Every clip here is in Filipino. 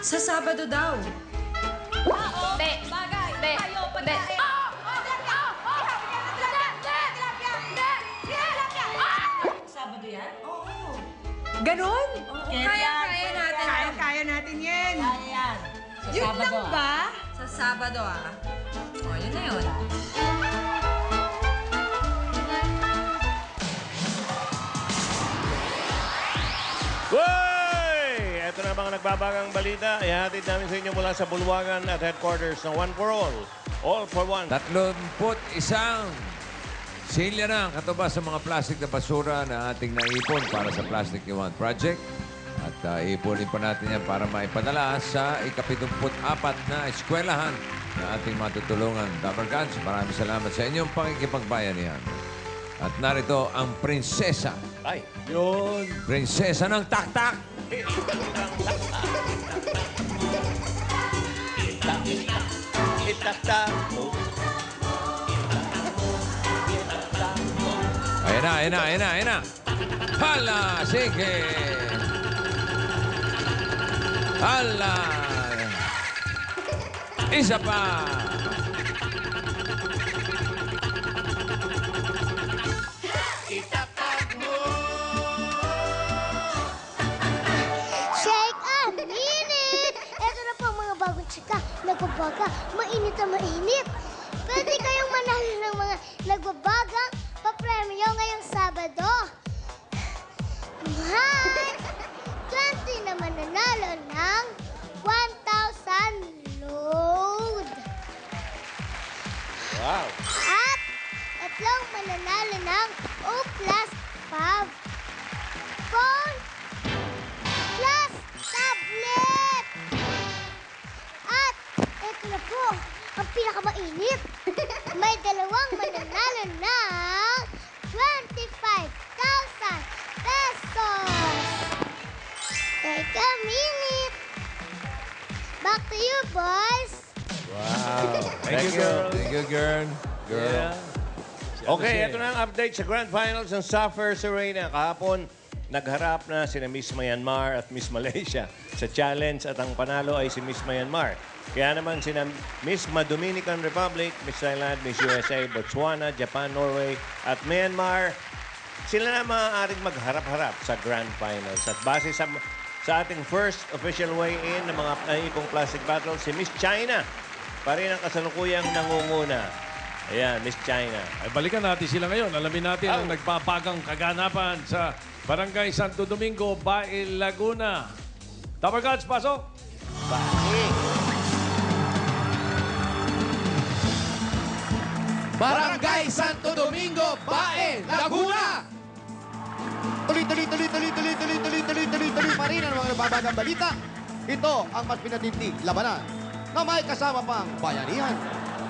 Sa Sabado daw. Hindi. Bagay. Hindi. Tayo, Hindi. pagkain. Sabado yan? Oo. Ganon? Kaya Kaya natin. Kaya natin yan. Kaya yan. Sa Yun Sabado, lang ba? Sa Sabado, O, yun na yun. Hoy! Ito na mga nagbabagang balita. Ihatid namin sa inyo mula sa Bulwagan at headquarters ng One for All for One. 31 silya na katubas sa mga plastic na basura na ating naipon para sa Plastic You Want Project. At iipunin pa natin yan para maipadala sa ika-74 na eskwelahan na ating matutulungan. Dapper Guns, maraming salamat sa inyong pakikipagbayanihan. At narito ang prinsesa. Ay! Yun! Prinsesa ng taktak! Itakta! Ayan na. Hala! Sige! Hala! Isa pa! Shake a minute! Ito na po ang mga bagong chika. Nagbabaga, mainit na mainit. Pwede kayong manalo ng mga nagbabagang papremyo ngayong Sabado. Hi! 20 na mananalo ng 1,000 load. Wow! At tatlong mananalo ng O Plus Pub Phone Plus Tablet. At ito na po, ang pinakamainit. May dalawang mananalo ng 25,000 pesos. Take a minute. Back to you, boys. Wow! Thank you, Thank you, girl. Yeah. Okay, ito na ang update sa Grand Finals ng Suffer Serena. Kahapon, nagharap na sina Miss Myanmar at Miss Malaysia sa challenge at ang panalo ay si Miss Myanmar. Kaya naman sina Miss Dominican Republic, Miss Thailand, Miss USA, Botswana, Japan, Norway at Myanmar, sila na maaaring magharap-harap sa Grand Finals. At base sa ating first official weigh-in ng mga naipong plastic battles, si Miss China pa rin ang kasalukuyang nangunguna. Ayan, Miss China. Ay, balikan natin sila ngayon. Alamin natin ang nagpapagang kaganapan sa Barangay Santo Domingo, Bail, Laguna. Dapper Guns, pasok! Barangay Santo Domingo, Bae, Laguna! Tuloy pa rin ang mga nababagang balita. Ito ang mas pinatindi labanan na may kasama pang bayanihan.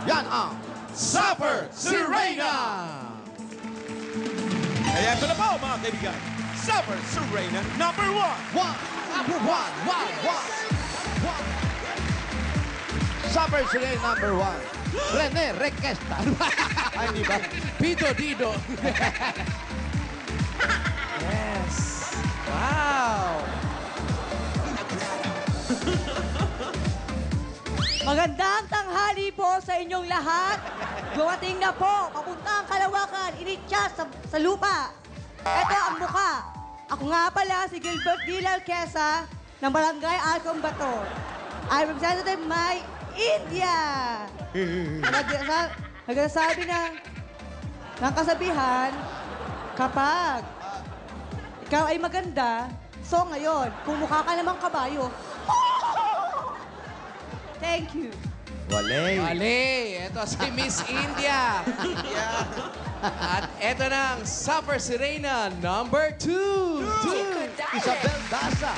Yan ang Suffer Serena! Kaya ito na po, mga kaibigan. Suffer Serena number 1. Suffer Serena number 1. Rene Requesta. Ay, di ba? Pito Dido. Yes. Wow. Magandang tanghali po sa inyong lahat. Dumating na po, papunta ang kalawakan, initya sa lupa. Ito ang mukha. Ako nga pala si Gilbert Gilal Queza ng Barangay Alcom Bato. I represented my India. Nagsasabi ng kasabihan, kapag ikaw ay maganda, so ngayon, kung mukha ka namang kabayo, thank you. Wale. Ito si Miss India. At ito na ang Suffer Serena number 2. Isabel Daza.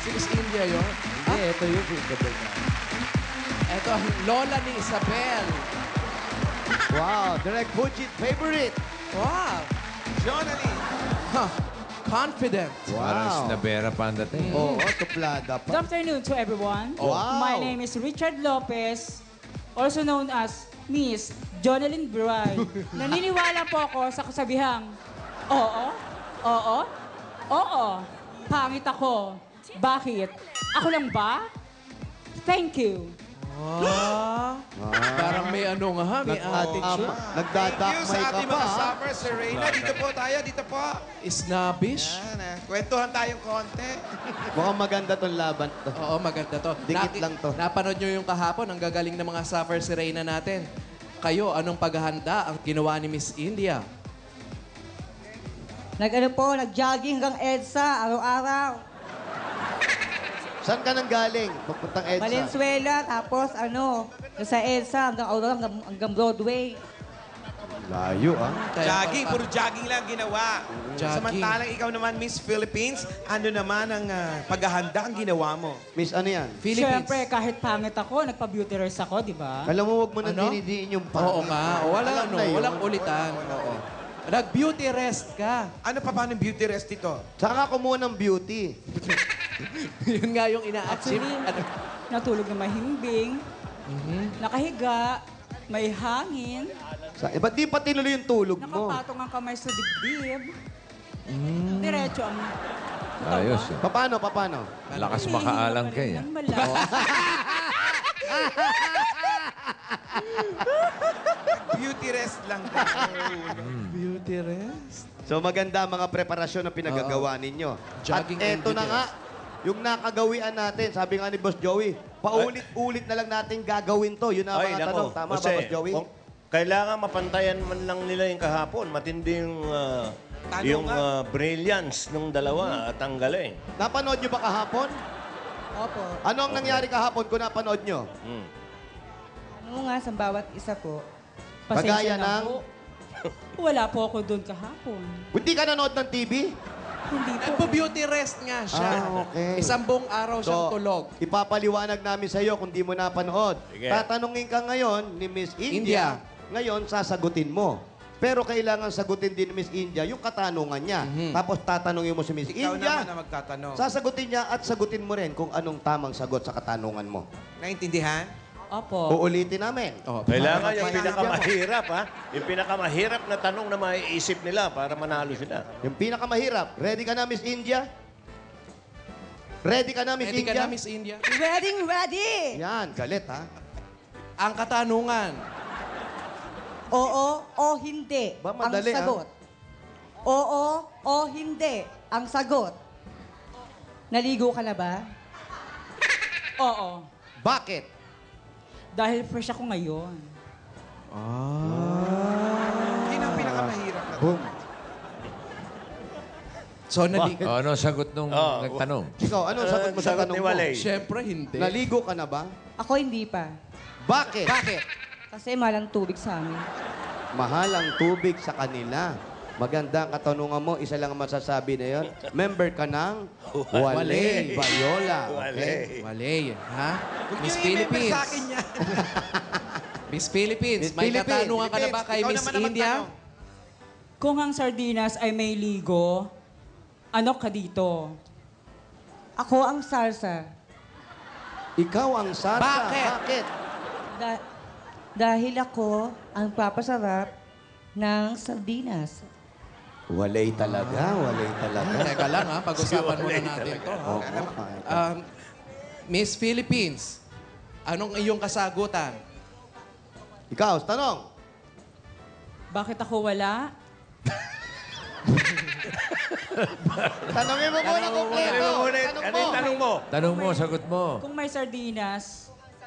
Si Miss India yun. Hindi, ito yung Isabel Daza. Ito ang lola ni Isabel. Wow, direct Fujit favorite. Wow. Jonalie. Huh. Confident. Parang Snabera pa ang dating. Oo, tuplada Good pa. afternoon to everyone. Wow. My name is Richard Lopez, also known as Miss Jonalyn Bray. Naniniwala po ako sa kasabihang, oo, pangit ako. Bakit? Ako lang ba? Thank you. Parang may ano nga ha, may attitude. Nagdadakmay sa ka ating pa, mga ha? suffers, Sir Reyna. Dito po tayo, dito po. Snobbish. Yan, kwentuhan tayong konti. Mukhang maganda tong laban to. Oo, maganda to. Dikit lang to. Napanood nyo yung kahapon, ang gagaling ng mga suffers si Reyna natin. Kayo, anong paghahanda ang ginawa ni Miss India? Nag-jogging hanggang EDSA, araw-araw. Saan ka nang galing? Papuntang EDSA. Valenzuela, tapos sa EDSA hanggang Aurora, hanggang Broadway. Layo, ah. Jogging, puro jogging lang ginawa. Jogging. Samantalang ikaw naman, Miss Philippines, ano naman ang paghahanda ang ginawa mo? Miss, ano yan? Philippines. Siyempre, kahit pangit ako, nagpa-beauty rest ako, di ba? Alam mo, huwag mo nang Ano? dinidiin yung pangit. Oo nga. Walang, Alam na yun. walang ulitan. Oo. Nag-beauty rest ka. Ano pa paano yung beauty rest ito? Saka ka kumuha ng beauty. Yun nga yung ina-achieve. Actually, natulog na mahimbing, nakahiga, may hangin, Ba't di pa tinuloy yung tulog mo? nakapatong ang kamay sa dibdib. Diretso ang Ayos. Paano? Lakas makaalang ka yan. Beauty rest lang. Beauty rest? So maganda ang mga preparasyon na pinagagawa ninyo. Jogging At and eto na beauty nga, yung nakagawian natin, sabi nga ni Boss Joey, paulit-ulit na lang natin gagawin to. Yun ang mga tanong. Tama ba, Boss Joey? Kailangan mapantayan man lang nila yung kahapon. Matindi yung brilliance ng dalawa at ang galing. Napanood nyo ba kahapon? Opo. Ano ang nangyari kahapon kung napanood nyo? Ano nga sa bawat isa po? Kagaya Pasensya na ng... po. Wala po ako doon kahapon. Hindi ka nanood ng TV? Hindi po. Nagpo-beauty rest nga siya. okay. Isang buong araw siyang tulog. Ipapaliwanag namin sa iyo kung di mo napanood. Sige. Tatanungin ka ngayon ni Miss India. Ngayon, sasagutin mo. Pero kailangan sagutin din ni Miss India yung katanungan niya. Tapos tatanungin mo si Miss Ikaw India. naman ang magtatanong. Sasagutin niya at sagutin mo rin kung anong tamang sagot sa katanungan mo. Naintindihan? Opo. Uulitin namin. Kailangan yung pinakamahirap, ha? Yung pinakamahirap na tanong na maiisip nila para manalo sila. Yung pinakamahirap. Ready ka na, Miss India? Ready ka na, Miss Ready India? ka na, Miss India? Ready! Yan, galit ha. Ang katanungan. Oo o hindi Ba, madali, ang sagot. Oo o hindi ang sagot. Naligo ka na ba? Oo. Bakit? Dahil fresh ako ngayon. Yun ang pinakamahirap na Boom. So, naligo. Ano sagot nung nagtanong? Ikaw, anong sagot mo sa sagot tanong ni mo? Walay. Siyempre, hindi. Naligo ka na ba? Ako hindi pa. Bakit? Kasi malang tubig sa amin. Mahal ang tubig sa kanila. Maganda ang katanungan mo, isa lang ang masasabi na yon. Member ka ng Walay Bayola. Okay? Walay, ha? Huwag Miss niyo i-member Philippines. sa akin yan. Miss Philippines, Miss may Philippines. katanungan ka na ba kay Ikaw Miss naman ang India? magtanong. Kung ang sardinas ay may ligo, ano ka dito? Ako ang salsa. Ikaw ang salsa. Bakit? Bakit? Dahil ako ang papasarap ng sardinas. Walay talaga, walay talaga. Teka lang, ha? Pag-usapan muna natin to. ha? Oo. Miss Philippines, anong iyong kasagutan? Ikaw, tanong. Bakit ako wala? Tanongin mo muna kompleto. Ano yung tanong mo? Tanong mo, sagot mo.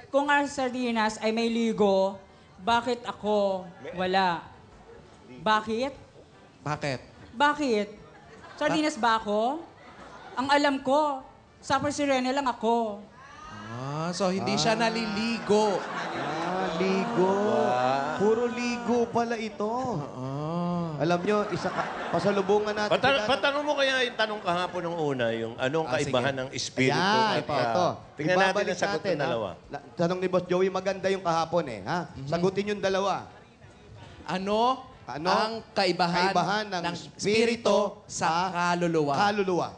Kung ang sardinas ay may ligo, bakit ako wala? Bakit? Bakit? Bakit? Sardinas ba ako? Ang alam ko, Supper Sirene lang ako. So hindi siya naliligo. Ligo. Puro ligo pala ito. Alam nyo, pasalubungan natin. Patanong mo kaya yung tanong kahapon ng una, yung anong kaibahan ng espiritu. Ayan, ito. Tingnan natin Ibabalik ang sagot ng natin, ha? dalawa. Tanong ni Boss Joey, maganda yung kahapon eh. Ha? Sagutin yung dalawa. Ano, ang kaibahan ng spirito sa kaluluwa? Kaluluwa.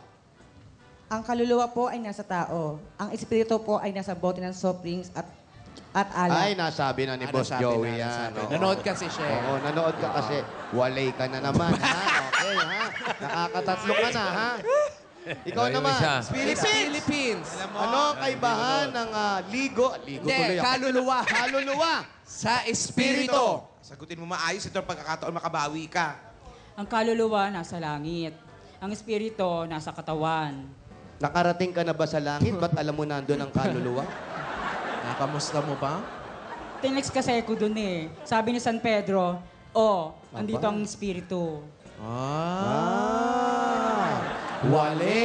Ang kaluluwa po ay nasa tao. Ang espiritu po ay nasa bote ng soft drinks at alak. Ay, nasabi na ni Boss Nasabi Joey na, yan. nasabi. Oo. Nanood kasi siya. Oo, nanood ka kasi. Walay ka na naman, ha? Okay, ha? Nakakatatlo ka na, ha? Ikaw Ano yung naman. isa? Philippines. Ano ang kaibahan ng ligo? Ligo Hindi, tuloy ako. kaluluwa. Kaluluwa. Sa espiritu. Sagutin mo maayos. Ito ang pagkakataon makabawi ka. Ang kaluluwa nasa langit. Ang espiritu nasa katawan. Nakarating ka na ba sa langit? Ba't alam mo nandun ang kaluluwa? Nakamusta mo ba? Tinex kasi ko dun eh. Sabi ni San Pedro, andito ang espiritu. Wale.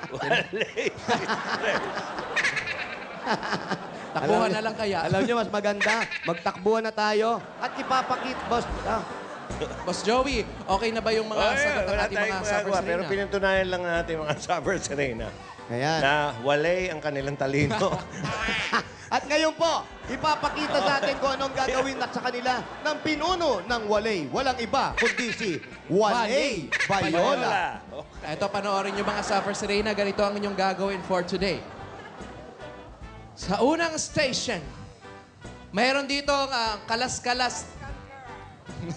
Okay. Takbuhan na lang kaya. Alam niyo, mas maganda. Magtakbuhan na tayo. At ipapakit, boss. Boss Joey, okay na ba yung mga sagot ng wala ating tayong mga Suffer magagawa. Pero Serena? pinatunayan lang natin mga Suffer Serena Ayan. na walay ang kanilang talino. At ngayon po, ipapakita sa atin kung anong gagawin at sa kanila ng pinuno ng Walay. Walang iba, kundi si Walay Bayola. Ito, panoorin nyo mga Suffer Serena. Ganito ang inyong gagawin for today. Sa unang station, mayroon dito ang kalas-kalas.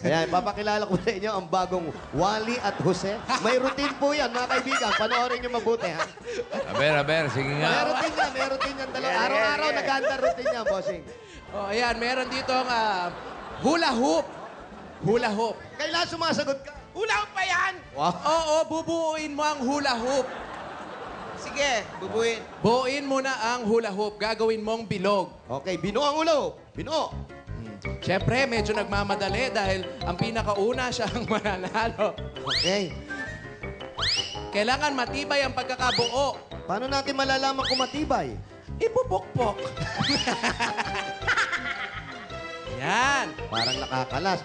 Ayan, ipapakilala ko sa inyo ang bagong Wally at Jose. May routine po yan, mga kaibigan. Panoorin nyo mabuti, ha? Aber, sige nga. May routine yan. Dalawa. Araw-araw nag-anda routine yan, bossing. Ayan, meron dito ang hula hoop. Hula hoop. Kailan sumasagot ka? Hula hoop pa yan! Wow. Oo, bubuuin mo ang hula hoop. Sige, bubuin. Buuin mo na ang hula hoop. Gagawin mong bilog. Okay, binuo ang ulo. Binuo. Siyempre, medyo nagmamadali dahil ang pinakauna siya ang mananalo. Okay. Kailangan matibay ang pagkakabuo. Paano natin malalaman kung matibay? Ipupukpok. Yan. Parang nakakalas.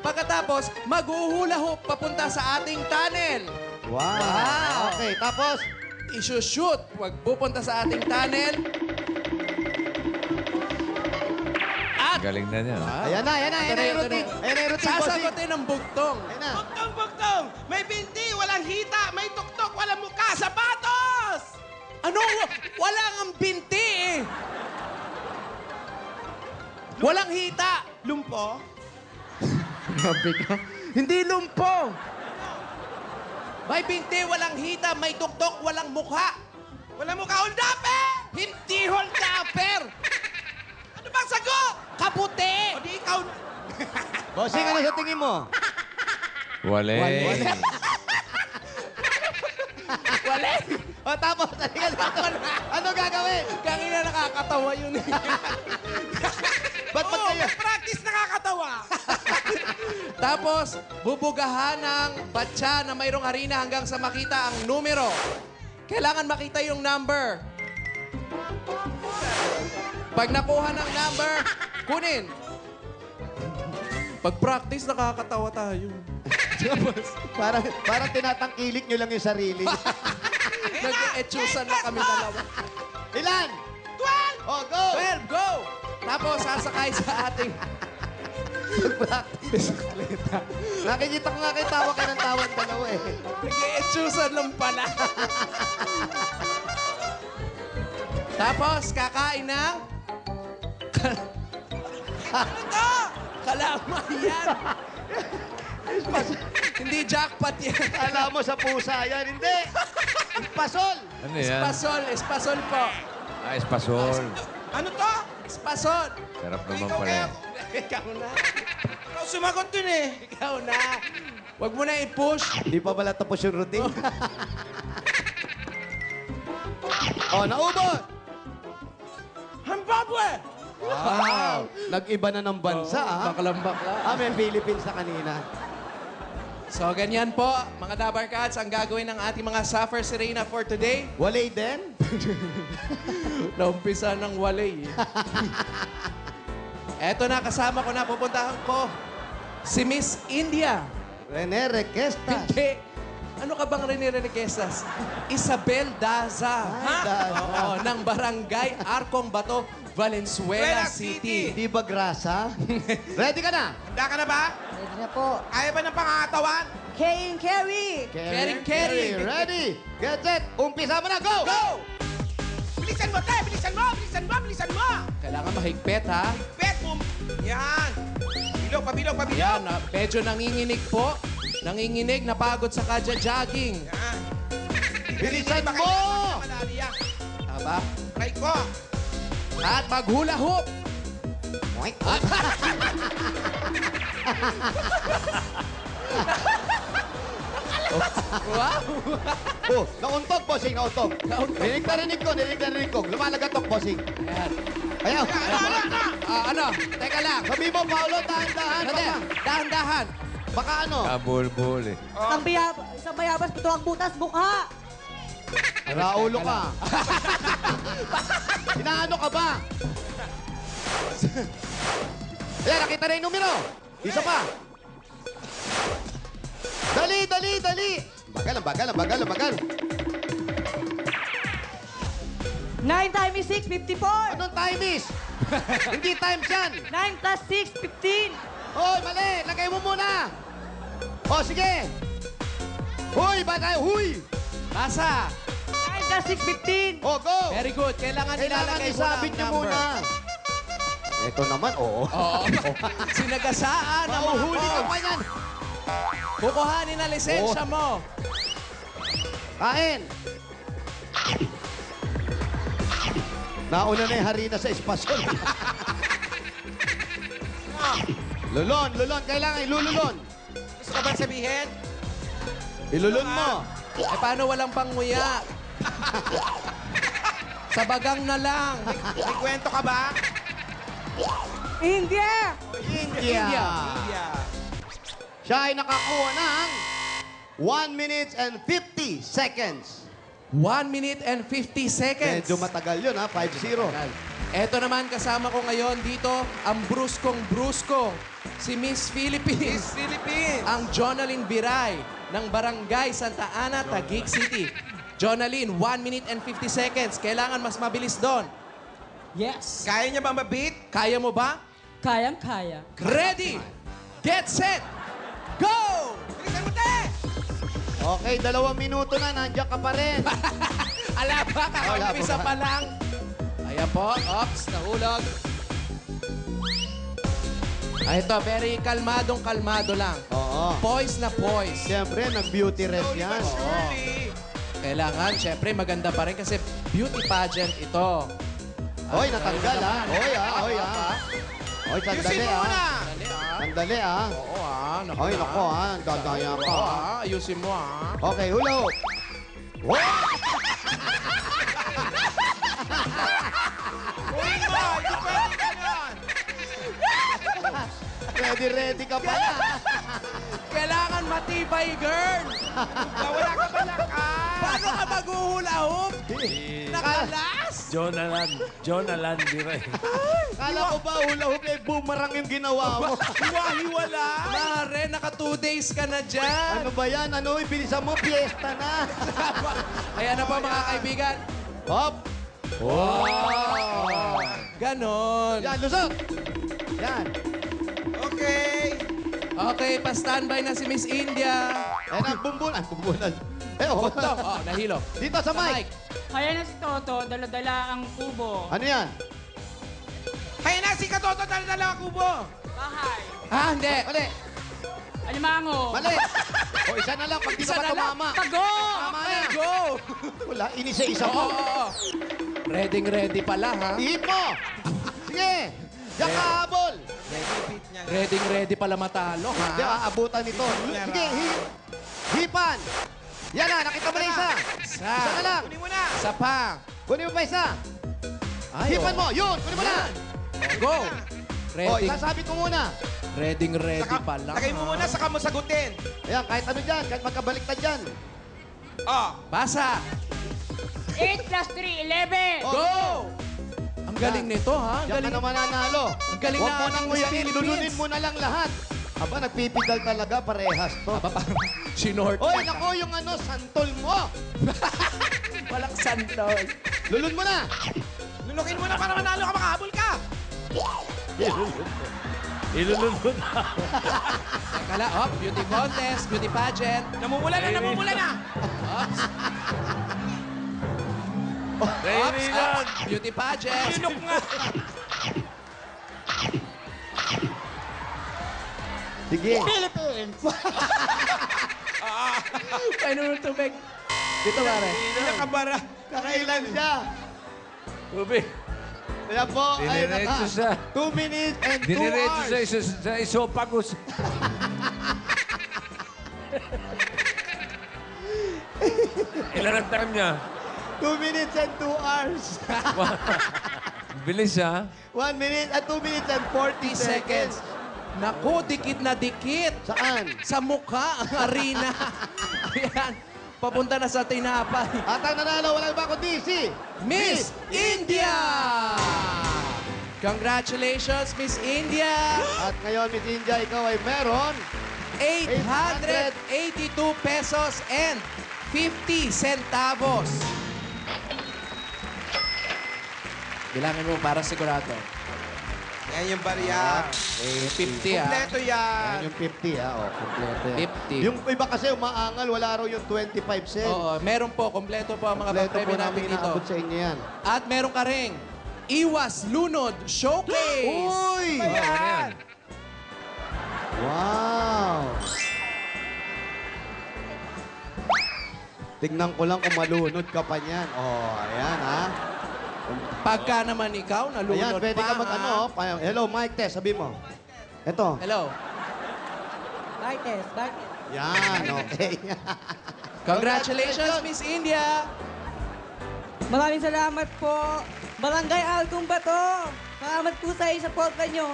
Pagkatapos, maghuhula hoop papunta sa ating tunnel. wow. Okay, tapos, Isushoot. Huwag pupunta sa ating tunnel. At Galing na niya. ayan na yung routine. Ayan na yung routine, bossing. sasagutin ang bugtong. Ayan na. Bugtong, bugtong! May binti, walang hita, may tuktok, walang mukha, sapatos! Ano? Walang ang binti eh. Walang hita. Lumpo? Grabe ka. Hindi lumpo. May binti, walang hita, may tuktok, walang mukha. Walang mukha, uldape! Hindi holdapper. Ano bang sagot? Kaputi. O di ikaw... Bossing, ano sa tingin mo? Wale. Wala. O tapos, ano gagawin? Kanina nakakatawa yun. Ba't Oo, kayo? practice nakakatawa. Tapos, bubugahan ng batya na mayroong harina hanggang sa makita ang numero. Kailangan makita yung number. Pag nakuha ng number, kunin. Pag practice, nakakatawa tayo. Parang tinatangkilik nyo lang yung sarili. Nag-etsusan na kami dalawa. Ilan? 12! Oh, go! 12, go! Tapos, sasakay sa ating... Bisikleta. Nakikita ko nga kayo tawa kayo ng tawan dalawa eh. Nag-etsusan lang pala. Tapos, kakain ng... Ano to? Kalamay yan. Hindi jackpot yan. Alam mo sa pusa yan. Hindi! Pasol! Ano yan? Espasol po. Espasol. Ano to? Espasol. Sarap naman pala yan. Ikaw na. Ikaw sumagot dun eh. Ikaw na. Huwag mo na i-push. Hindi pa pala tapos yung routine. Oh, naubos! Zimbabwe! Wow! Nag-iba na ng bansa, ah. Baklang-bakla. May Philippines sa kanina. So, ganyan po, mga Dabar Cats, ang gagawin ng ating mga Suffer Serena for today. Walay din? Naumpisa ng walay. Eto na, kasama ko na, pupuntahan ko si Miss India. Rene Requestas. Hindi. Ano ka bang Rene Requestas? Isabel Daza. Daza. Oo, ng Barangay Arcong Bato, Valenzuela City. Di ba grasa? Ready ka na? Handa ka na ba? Ready na po. Kaya ba ng pangangatawan? Kay and Carrie. Carry. Ready? Get set. Umpisa mo na. Go! Go! Bilisan mo, te! Bilisan mo! Bilisan mo! Bilisan mo! Kailangan mahigpit, ha? Bet mo! Yan! Pabilog, pabilog, pabilog! Yan, medyo nanginginig po. nanginginig, napagod sa kadya-jogging. Bilisan mo! Malaria. Tama? Try ko. At maghula hoop. At wow! Oh, nauntog, bossing, nauntog. Narinig na rinig ko. Lumalagatok, bossing. Ayan. Ayaw. Ano? Teka lang. Sabi mo, Paolo, dahan-dahan. Hindi, dahan-dahan. Baka ano? Kabulbul eh. Isang bayabas, pito ang butas, mukha. Raulo ka. Inaano ka ba? Ayan, nakita na yung numero. Isa pa. Dali, dali, dali. Bagal. 9 times 6, 54. Anong time is? Hindi times yan. 9 plus 6, 15. Hoy, mali. Lagay mo muna. O, sige. Huy, bagay. Huy. Basa. 9 plus 6, 15. O, go. Very good. Kailangan ilalagay mo na isabit ang niyo number. muna. Ito naman, oo. Oo. Sinagasaan ang mga Nauhuli ka pa balls. yan. Kukuhanin na lisensya mo. Kain. Nauna na yung harina sa espasyon. Lulon. Kailangan ilululon. Gusto ka ba sabihin? Ilulon mo. Eh, paano walang panguya? Sa bagang na lang. May kwento ka ba? India. India. Siya ay nakakuha ng 1 minute and 50 seconds. 1 minute and 50 seconds. Medyo matagal yun, ha? 5-0. Eto naman, kasama ko ngayon dito, ang bruskong-brusko, si Miss Philippines. Ang Jonalyn Biray ng Barangay Santa Ana, Taguig City. Jonalyn, 1 minute and 50 seconds. Kailangan mas mabilis doon. Yes. Kaya niya ba mabit? Kaya mo ba? Kayang-kaya. Ready, get set, go! Bilisan mo, te! Okay, 2 minuto na. Nandiyan ka pa rin. Ala ba, kakaumpisa pa lang. Ayan po, ops, nahulog. Ito, very kalmadong-kalmado lang. Oo. Poise na poise. Siyempre, nag-beauty rest yan. Kailangan, syempre, maganda pa rin kasi beauty pageant ito. Hoy, natanggal, ha? Hoy, ha? Hoy, sandali, ha? Sandali, ha? Oo, naku Hoy, na. nako, ha? Dadaya ka, Oo, ha? ayusin mo, Okay, hula hoop. Ready ka pala. Kailangan matibay, girl. Wala ka ba lang ka? Paano ka mag-uhula hoop? Nakalas? Jonalan Biray. Kala ko ba hula hoop eh, boomerang yung ginawa mo. Hiwa-hiwala. Mare, naka 2 days ka na dyan. Ano ba yan? Ano? Bilisan mo, fiesta na. Ayan na po, mga kaibigan. Hop. Wow! Ganon. Yan, lusot. Yan. Okay. Okay, pa-standby na si Miss India. Ayan ang bumbulan. Bumbulan. Eh, oh. Bugtong. Oh, nahilo. Dito sa mic. Kaya na si Toto, dala-dala ang kubo. Ano yan? Kaya na si Katoto dala-dala ang kubo. Bahay. Ah, hindi. Mali. Alimango. Mali. O, isa na lang. Pag di Isa ka na pa lang. tumama. Pago. Tama na. Go! Wala, inisa-isa Oo, mo. oo. Ready pala, ha? Ihip mo. Sige. Diyan ka habol. Ready pala matalo, Hindi, ha? aabutan nito. Sige, hipan. Yan na, nakita mo na isa. Isa. Isa na lang. Kunin mo na. Isa pa. Kunin mo pa isa. Ay, Hipan mo. Yun, kunin mo na. Go! O, isasabit mo muna. Ready pala. Lagay mo muna, saka mo sagutin. Ayan, kahit ano dyan, kahit magkabaliktad dyan. Oh. Basa. 8 plus 3, 11. Oh, Go! Ang galing nito, ha? Ang Diyan ka galing. na mananalo. Ang galing Huwag na mo ating nang Miss uyanin, Philippines. lulunin mo na lang lahat. Aba, nagpipidal talaga, parehas to. Aba, parang sinort. Hoy, nako, yung ano, santol mo. Walang santol. Lulun mo na. Lulukin mo na para manalo ka, makahabol ka. Ilulun mo na. Kala, beauty contest, beauty pageant. Namumula na. Ops, Kaibigan. beauty pageant. Sinok nga. Sige. Philippines. Painom ng tubig. Dito, pare. Nakabara. Nakailan siya. Tubig. Kaya po ay Diniretso naka sa... 2 minutes and 2 Diniretso hours. sa esophagus. Ilan ang time niya? 2 minutes and 2 hours. Bilis, ha? 1 minute at 2 minutes and 40 seconds. Naku, dikit na dikit. Saan? Sa mukha ang arena. Ayan. Papunta na sa tinapay. At ang nanalo, walang iba kundi si Miss India! Congratulations, Miss India! At ngayon, Miss India, ikaw ay meron 882 pesos and 50 centavos. Bilangin mo para sigurado. Yan yung barya. 50 ah. Kompleto yan. Yan yung 50, ha? O, kompleto yan. 50. Yung iba kasi umaangal, wala raw yung 25 cents. Oo, meron po. Kompleto po ang mga Kompleto po pang-premyo natin namin dito. inaabot sa inyo yan. At meron ka ring Iwas Lunod Showcase! Uy! Ayan. Wow! Tignan ko lang kung malunod ka pa niyan. Oh, ayan, ha? Pagka naman ikaw, nalunod Ayan, pwede ka pa, mag-ano. Hello, Mike Tess, sabi mo. Ito. Hello. Bye, Tess. Bye. Yan, okay. Congratulations, Miss India! Maraming salamat po. Barangay Alcong Bato. Salamat po sa support nyo.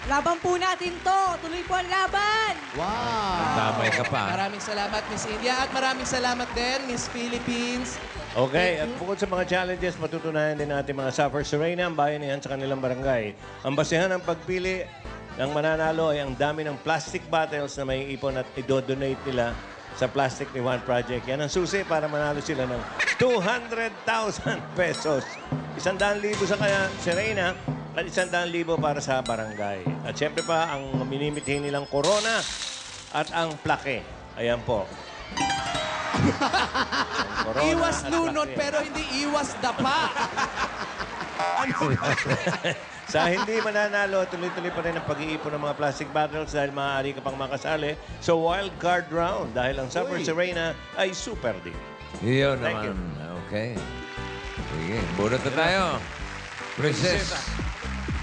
Laban po natin to. Tuloy po ang laban. Wow! Damay ka pa. Maraming salamat, Miss India. At maraming salamat din, Miss Philippines. Okay, at bukod sa mga challenges, matutunayan din natin mga suffers sa Reyna, ang bayanihan sa kanilang barangay. Ang basehan ng pagpili ng mananalo ay ang dami ng plastic bottles na may ipon at idodonate nila sa Plastic ni Juan Project. Yan ang susi para manalo sila ng 200,000 pesos. 100,000 sa kaya si Reyna at 100,000 para sa barangay. At siyempre pa, ang minimithi nilang corona at ang plaque. Ayan po. Corona Iwas at lunod plaque. pero hindi iwas dapa. Sa hindi mananalo, tuloy-tuloy pa rin ang pag-iipon ng mga plastic bottles dahil maaari ka pang makasali sa wild card round dahil ang Suffer Uy. Serena ay super deal. Iyon Thank naman. Okay. Sige, bunot na tayo. Princess.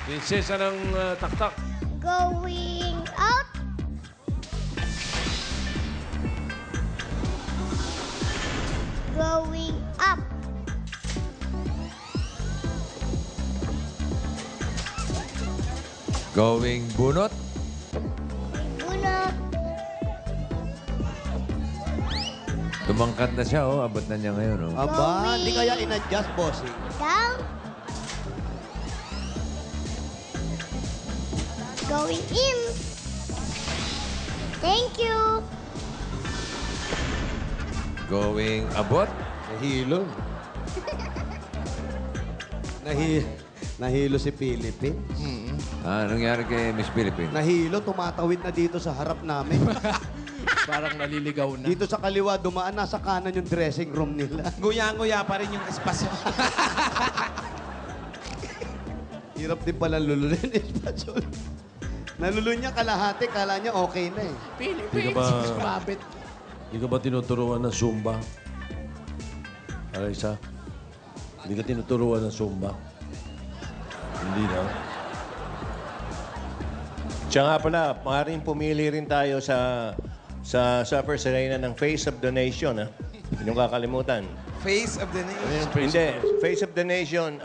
Prinsesa ng taktak. Going out. Going up. Going bunot. Bunot. Tumangkad na siya, oh. Abot na niya ngayon, oh. Aba, hindi kaya in-adjust, bossing. Down. Going in. Thank you. Going abot. Nahilo. Nahilo si Philippines. Ah, nangyari kay Miss Philippines? Nahilo, tumatawid na dito sa harap namin. Parang naliligaw na. Dito sa kaliwa, dumaan, nasa kanan yung dressing room nila. Nguya-nguya pa rin yung espasyo. Hirap din pala lulunin espasyon. Nalulun niya kalahati, kala niya okay na eh. Philippines, Hindi ka ba- sumabit. Hindi ka ba tinuturuan ng Zumba? Alaysa? Hindi ka tinuturuan ng Zumba? Hindi na. Siya nga pala, maaaring pumili rin tayo sa Suffer Serena ng Face of the Nation. Ha? Hindi yung kakalimutan. Face of the nation. Hindi, Face of the Nation,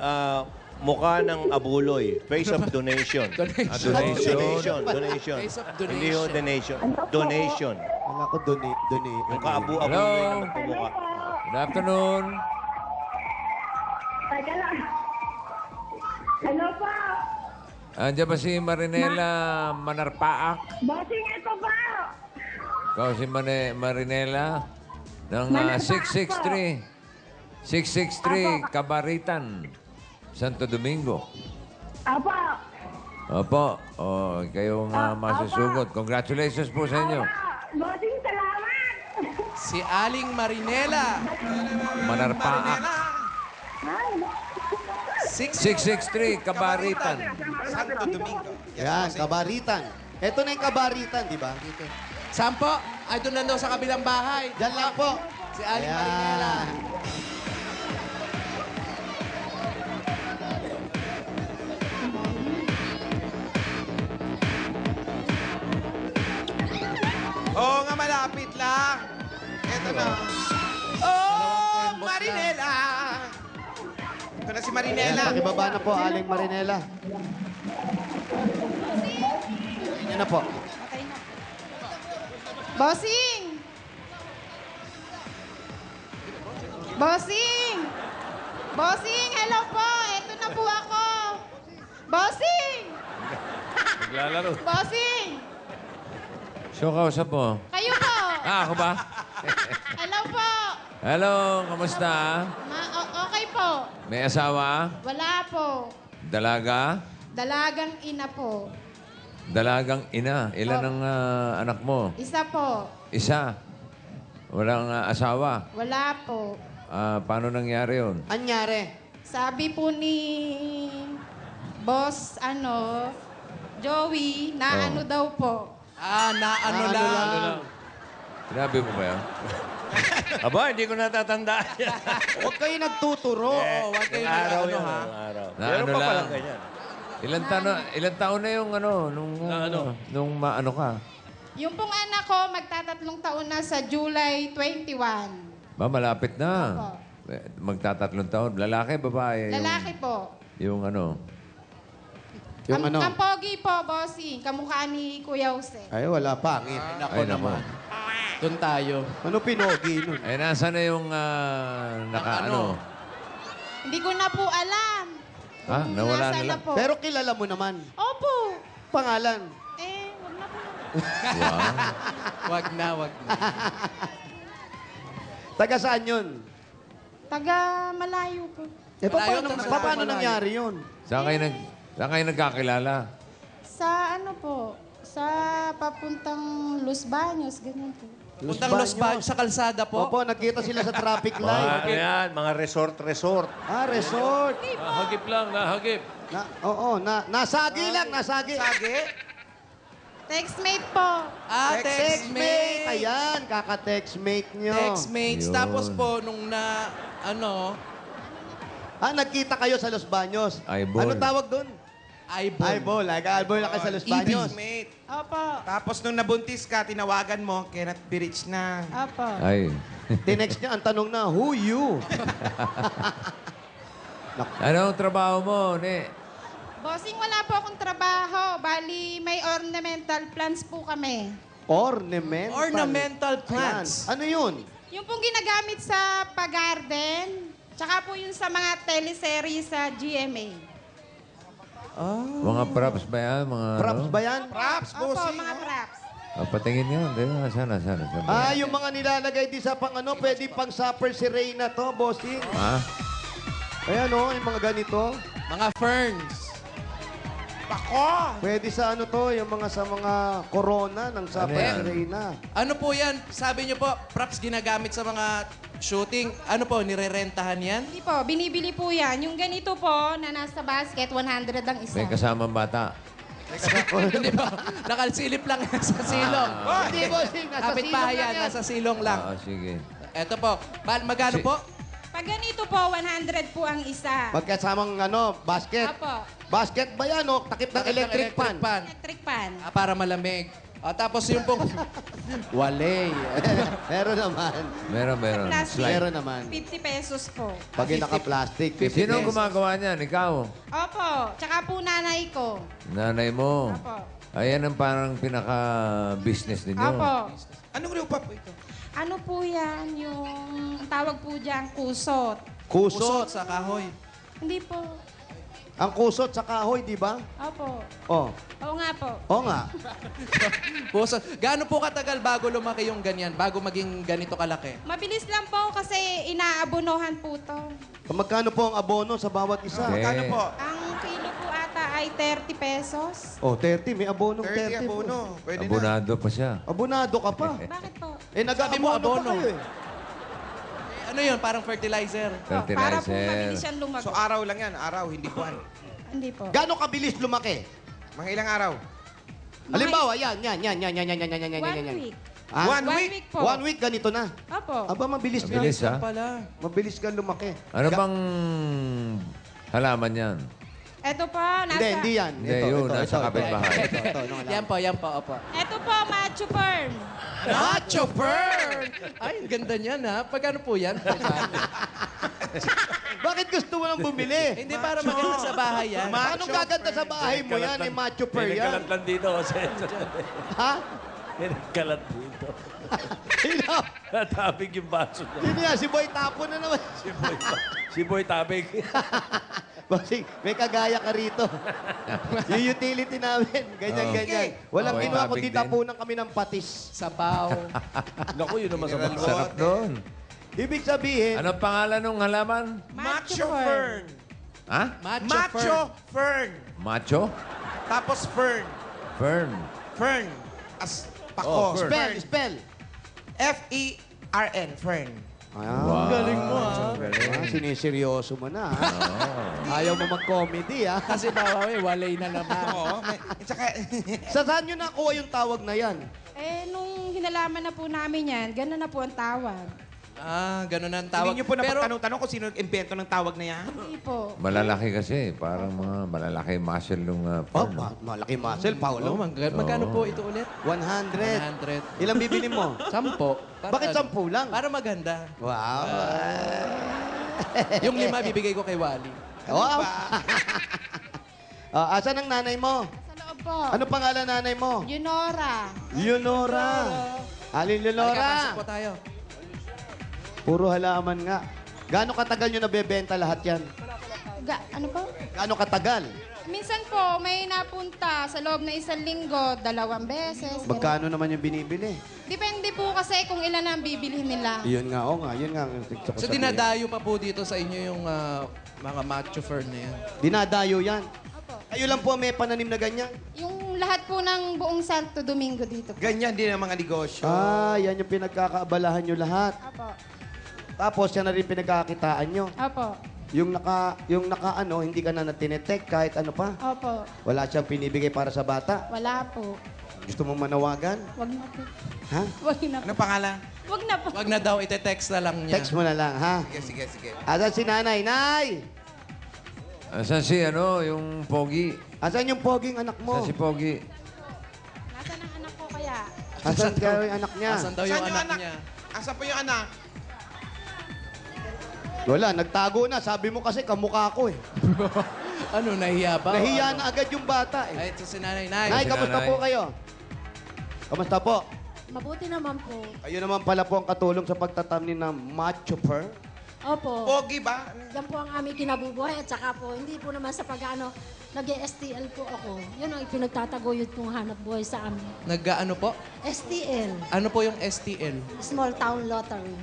mukha ng abuloy. Face of donation. Ah, donation. Donation. Face of Hindi yung donation. Donation. Wala ko donate. Yung kaabu-abuloy Hello? na magpumukha. Good afternoon. Teka lang. Ano pa? Andiyan ba si Marinela Manarpaak? Bossing, ito ba? Ikaw si Marinela ng 663. 663 Kabaritan, Santo Domingo. Apa? Opo. Oh, kayong masusugot. Congratulations po sa inyo. Bossing, salamat! Si Aling Marinela. Manarpaak. Ay, 663 Kabaritan. Santo Domingo. Yan, kabaritan. Ito na yung kabaritan, di ba? Saan po? Ay, doon lang daw sa kabilang bahay. Diyan lang po. Si Aling Ayan. Marinela. Oo nga, malapit lang. Eto na. Oh, Marinela! Ito na si Ayan, Marinela. pakibaba na po, Aling Marinela. Ayan na po. Bossing! Bossing! Bossing, hello po! Eto na po ako! Bossing! Naglalaro. Bossing! So, kausap mo? Kayo po! Ah, ako ba? Hello po! Hello, kamusta? Okay po. May asawa? Wala po. Dalaga? Dalagang ina po. Dalagang ina. Ilan ang anak mo? Isa po. Isa. Walang asawa. Wala po. Paano nangyari yun? Anyari. Sabi po ni Boss, Joey, na Oh. ano daw po. Ano lang. Sinabi mo ba yan? Aba, hindi ko natatandaan yan. Huwag kayo nagtuturo. Huwag kayo araw nag-ano, yan, ha? araw. Na Meron ano pa lang. palang ganyan. Ilan taon na yung nung maano ka? Yung pong anak ko, magtatatlong taon na sa July 21. Ba, malapit na. Opo. Magtatatlong taon. Lalaki, babae? Lalaki po. Yung ano? Yung ano? Ang pogi po, bossing. Kamukha ni Kuya Jose. Ay, wala pangit. Nako naman. Doon tayo. Ano pinogi nun? Ay, nasa na yung naka-ano? Hindi ko na po alam. Ha? Nawala na Nasaan lang? po. Pero kilala mo naman. Opo. Pangalan. Wag na po. Wow. Wag na. Taga saan yun? Taga malayo po. Eh, Malayo paano, ka sa paano malayo. nangyari yun? Saan kayo nagkakilala? Sa sa papuntang Los Baños, ganyan po. Puntang Los Baños sa kalsada po. Opo, nagkita sila sa traffic light. Mga, yan, mga resort. Ah, resort. Nahagip lang, nahagip. Nasagi lang, nasagi. Textmate po. Textmate. Ayan, kaka-textmate nyo. Textmates. Yun. Tapos po, nung Nagkita kayo sa Los Baños. Eyeball. Ano tawag doon? Eyeball. Eyeball na kayo sa Los Baños. Mate. Opo. Tapos nung nabuntis ka, tinawagan mo, cannot be reached na. Opo. Ay. Tinext niya, ang tanong na, who you? Anong trabaho mo, ne? Bossing, wala po akong trabaho. Bali, may ornamental plants po kami. Ornamental plants. Ayan. Ano yun? Yung pong ginagamit sa pag-garden, tsaka po yung sa mga teleserye sa GMA. Mga props ba yan? Mga Props ano? ba yan? Props, Opo, bossing. mga props. Patingin nga. Sana. Yung mga nilalagay di sa pwede pang supper si Reyna to, bossing. Ha? Ayan yung mga ganito. mga ferns. Pwede sa yung mga sa mga corona ng supper yan? si Reyna. Ano po yan? Sabi niyo po, props ginagamit sa mga shooting. Ano po, nirerentahan yan? Hindi po, binibili po yan. Yung ganito po, na nasa basket, 100 lang isa. May kasamang bata. Hindi ba? Nakalsilip lang yan sa silong. Hindi, bossing. Nasa Kapit silong bahay lang yan, yan. nasa silong lang. Sige. Eto po. Magkano po? Pag ganito po, 100 po ang isa. Magkasamang basket. Opo, Basket ba yan takip ng electric pan? electric pan. Para malamig. Tapos yung pong... Wale. Meron naman. Meron. Plastic. Meron naman. 50 pesos po. Pag yung naka-plastic. 50 Sino ang pesos. gumagawa niyan? Ikaw? Opo, tsaka po nanay ko. Nanay mo? Opo. Ayan ang parang pinaka-business ninyo. Opo. Anong lupa po ito? Ano po yan? Yung tawag po dyan, kusot. Kusot Kusot. sa kahoy. Hindi po. Ang kusot sa kahoy, di ba? Opo. Oh. Oo nga po. Oo nga. Kusot. Gaano po katagal bago lumaki yung ganyan? Bago maging ganito kalaki? Mabilis lang po kasi inaabonohan po to. Magkano po ang abono sa bawat isa? Okay. Magkano po? Ang kilo po ata ay 30 pesos. 30. May abonong 30 30. abono. Pwede na. Abonado pa siya. Abonado ka pa. Bakit po? Sabi mo, Nag-aabono pa abono. kayo Ano yun? Parang fertilizer. Para po mabilis Fertilizer. siyang lumago. So araw lang yan, araw, hindi buwan. Hindi po. Gano'ng kabilis lumaki? Mga ilang araw? Halimbawa, yan. 1 week. Ah? 1 week. po. 1 week, ganito na. Opo. Aba, mabilis ka. Mabilis, ha? Pala. Mabilis ka lumaki. Ano bang halaman yan? Ito po, nasa... Hindi yan. Hindi, yun, nasa kapitbahay. Ito, Yan po, opo. Ito po, macho perm. Macho Fern! Ay, ang ganda niyan, ha? Pagkano po yan? Bakit gusto mo nang bumili? Hindi, para maganda sa bahay yan. Anong gaganda sa bahay mo yan? Eh, macho per May yan. nagkalat lang dito. Ha? May nagkalat dito. Sino? Tabig yung baso niya. Sino yan? Si Boy Tapo na naman. Si Boy Tabig. Bossing, may kagaya ka rito. Yung utility namin, ganyan. Walang Boy ginawa Tabig kundi din. tapunan kami ng patis. Sabaw. Naku, yun naman sa mga. Sarap doon. Ibig sabihin, Anong pangalan ng halaman? Macho Fern. Ha? Macho Fern. Macho? Tapos Fern. Fern. Fern. As Oh, pako. Fern. spell. F-E-R-N. Fern. Wow. Galing mo, ha? Siniseryoso mo na, ha? Ayaw mo mag-comedy, ha? Kasi bawawi, walay na naman. Oo. Tsaka, Sa saan nyo nakuha yung tawag na yan? Nung hinalaman na po namin yan, gano'n na po ang tawag. Ah, ganun ang tawag. hindi niyo po Pero, napagtanong-tanong kung sino nag-invento ng tawag na yan? Hindi po. Malalaki kasi. Parang mga malalaki muscle ng Oh, Fern. malaki muscle, Paolo. magkano po ito ulit? 100. 100. Ilang bibili mo? 10. Bakit 10 lang? Para maganda. Wow. Yung 5 bibigay ko kay Wally. Wow. Asan ang nanay mo? Sa loob po. Ano pangalan nanay mo? Yunora. Leonora. Alin Halika, Leonora? pasok po tayo. Puro halaman nga. Gaano katagal nyo nabebenta lahat yan? Ano po? Gaano katagal? Minsan po, may napunta sa loob ng 1 linggo, 2 beses. Magkano naman yung binibili? Depende po kasi kung ilan ang bibilhin nila. Yun nga, oo nga. Yun nga. ang gusto ko So, sabihin. dinadayo pa po dito sa inyo yung mga macho fern na yan. Dinadayo yan. Opo. Kayo lang po may pananim na ganyan? Yung lahat po ng buong Santo Domingo dito. Ganyan din ang mga negosyo. Yan yung pinagkakaabalahan nyo lahat. Opo. Tapos yan na rin pinagkakitaan nyo. Opo. Yung naka ano, hindi ka na natinetek kahit ano pa. Opo. Wala siyang pinibigay para sa bata. Wala po. Gusto mong manawagan? Wag na po. Ha? Wag na po. Anong pangalan? Wag na po. Wag na daw, ite-text na lang niya. Text mo na lang, ha? Sige. Asan si nanay? Nay! Asan si yung Pogi? Asan yung poging anak mo? Asan si Pogi? Nasaan ang anak ko kaya? Asan kayo yung anak niya? Asan daw yung anak niya? Asan po yung anak? Wala, nagtago na. Sabi mo kasi kamukha ko eh. Ano, nahiya ba? Nahiya na agad yung bata eh. Ay, ito si nanay. Nay. Nay, si kamusta nanay. po kayo? Kamusta po? Mabuti naman po. Kayo naman pala po ang katulong sa pagtatanim ng macho fern. Opo. Pogi ba? Yan po ang aming kinabubuhay at saka po, hindi po naman sa pag-ano, nag-STL po ako. Yun ang pinagtataguyod kong hanap buhay sa amin. Nag-ano po? STL, Ano po yung STL? Small Town Lottery.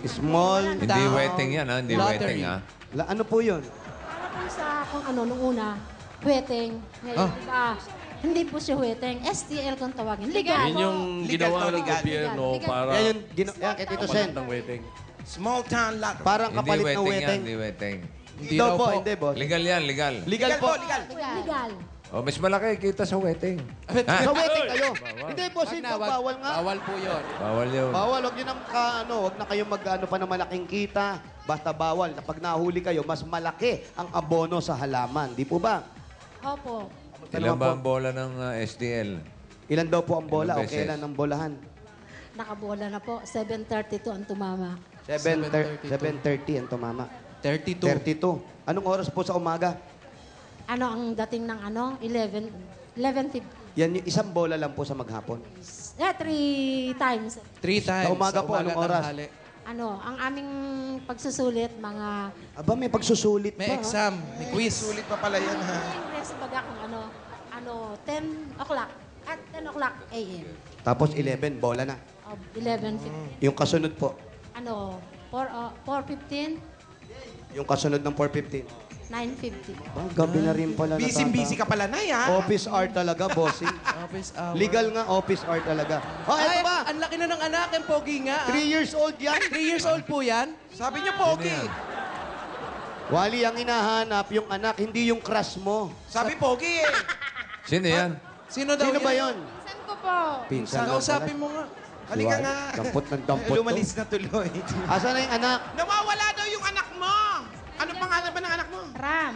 Small. Hindi Down. wetting yan, ha? Hindi Lottery. wetting, ha? Ano po yun? Para po sa kung ano, nung una, weteng. Ngayon, Ah. diba, hindi po siya weteng. STL kung tawagin. Legal Yun po. yung Legal ginawa to, ng legal. gobyerno Legal. para Yan yung yan kay Tito Sen. ng waiting. Small town lot. Parang Hindi kapalit na wetting yan, weteng. hindi wetting. Hindi Daw raw po, po. hindi boss. Legal yan, legal. Legal po. Legal. Legal. Oh, mas malaki kita sa wetting. Sa weteng kayo. Bawal. Hindi boss, Wag ito na, wag. bawal nga. Bawal po yun. Bawal yun. Bawal, wag nyo nang wag na kayo mag-ano pa ng malaking kita. Basta bawal. Pag nahuli kayo, mas malaki ang abono sa halaman. Di po ba? Opo. Ilan Ano ba po? ang bola ng STL? Ilan daw po ang bola o Ilang beses? kailan ang bolahan? Nakabola na po. 7:32 ang tumama. 7:30 ang tumama. 32. 32. Anong oras po sa umaga? Ano ang dating ng 11:50. Yan yung isang bola lang po sa maghapon. 3 times. 3 times. Sa umaga po, anong oras? tanghali. Ang aming pagsusulit, mga Aba, may pagsusulit May pa. exam, may quiz. Sulit pa pala yan, ha? Ingles baga kung 10 o'clock. At 10 o'clock a.m. Tapos 11, bola na. 11:50. Yung kasunod po. 4:15, Yung kasunod ng 4:15. 9:50. Gabi na rin pala. Busy ka pala na, ha? Office hour talaga, bossing. Office hour. Legal nga, office hour talaga. Oh, eto Ay, ba? ang laki na ng anak, yung pogi nga. 3 years old yan. 3 years old po yan. Sabi niyo, Pogi. Wally, ang hinahanap, yung anak, hindi yung crush mo. Sabi, Pogi, eh. Sino yan? Sino daw Sino ba yan? yon? Minsan ko po po. Pinsan lang Kausapin pala. mo nga. Halika nga. Dampot ng dampot to. Lumalis na tuloy. Asan na yung anak? Nawawala daw yung anak mo. Ano pangalan ba ng anak mo? Ram.